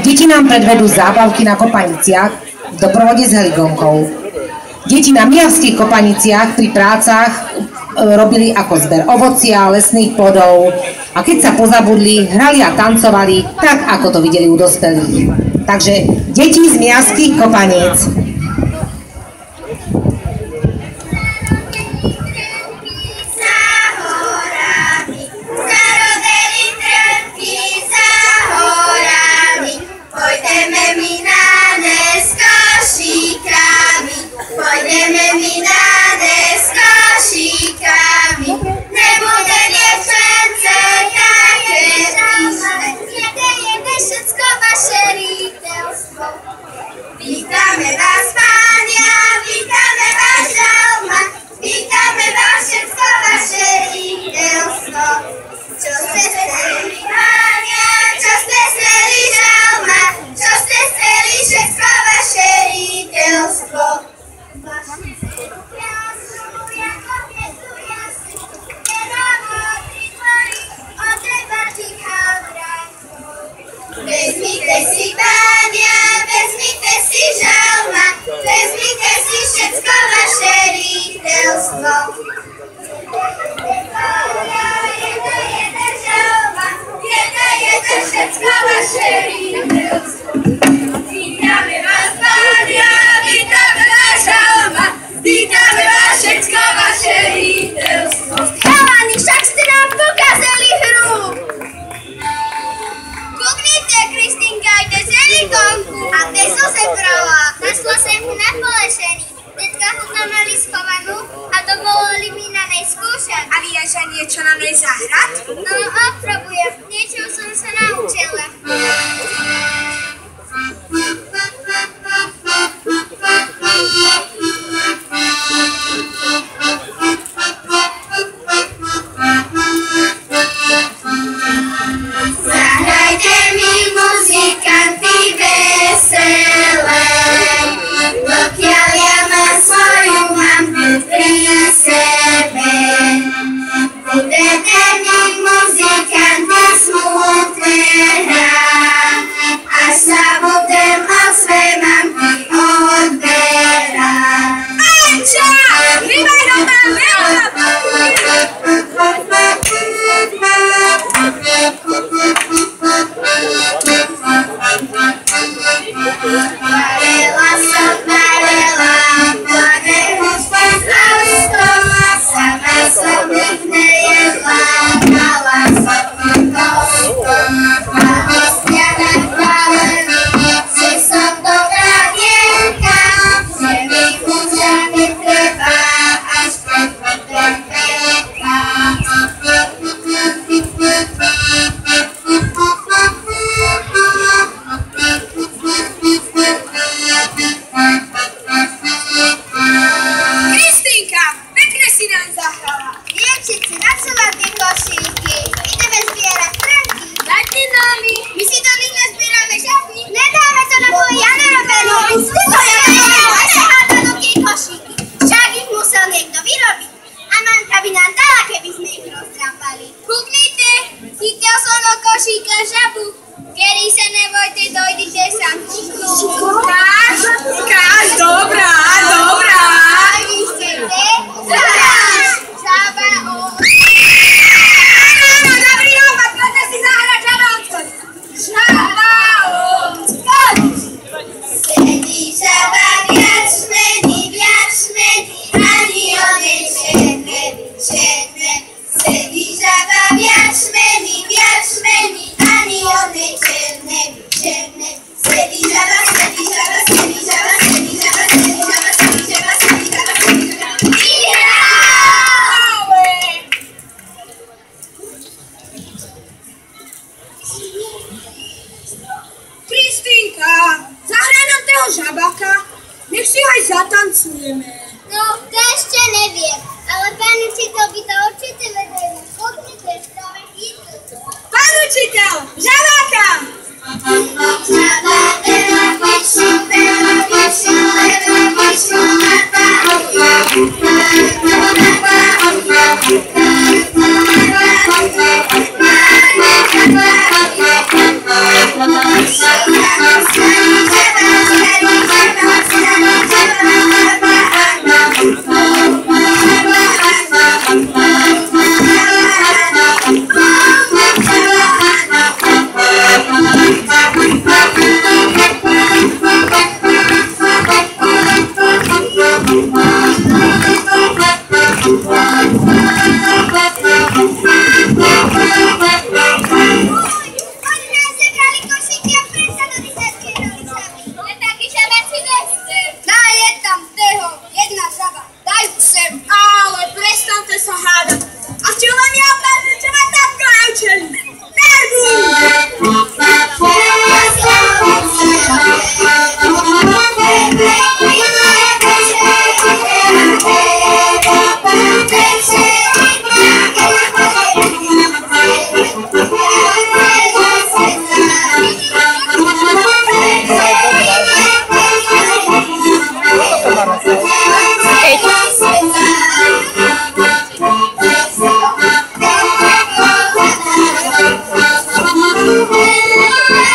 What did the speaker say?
Deti nám predvedú zábavky na kopaniciach v doprovode s heligónkou. Deti na Mijavských kopaniciach pri prácach robili ako zber ovocia, lesných plodov a keď sa pozabudli, hrali a tancovali tak, ako to videli u dospelých. Takže deti z Mijavských kopaníc. Vezmite si pánia, vezmite si žalma, vezmite si všetko vaše rýchtelstvo. Jedna žalma, jedna všetko vaše rýchtelstvo. Vítame vás pánia, vítame vás žalma, vítame vás všetko vaše rýchtelstvo. Chalani, však ste nám pokazali hru. Kristýnka jde z helikónku a Teso se prala. Našla jsem ho na polešení. Teďka ho tam mali schovanú a dovolili mi na nej skúšať. A vieš aj niečo na nej zahrať? No, oprobujem. Niečo som sa naučila. Kristýnka, zahraj nám toho žabaka, nech si aj zatancujeme. No, to ešte neviem, ale pán učiteľ by to určite vedel. Poďte, stále ísť. Pán učiteľ, žabaka! Žabá, Horocka.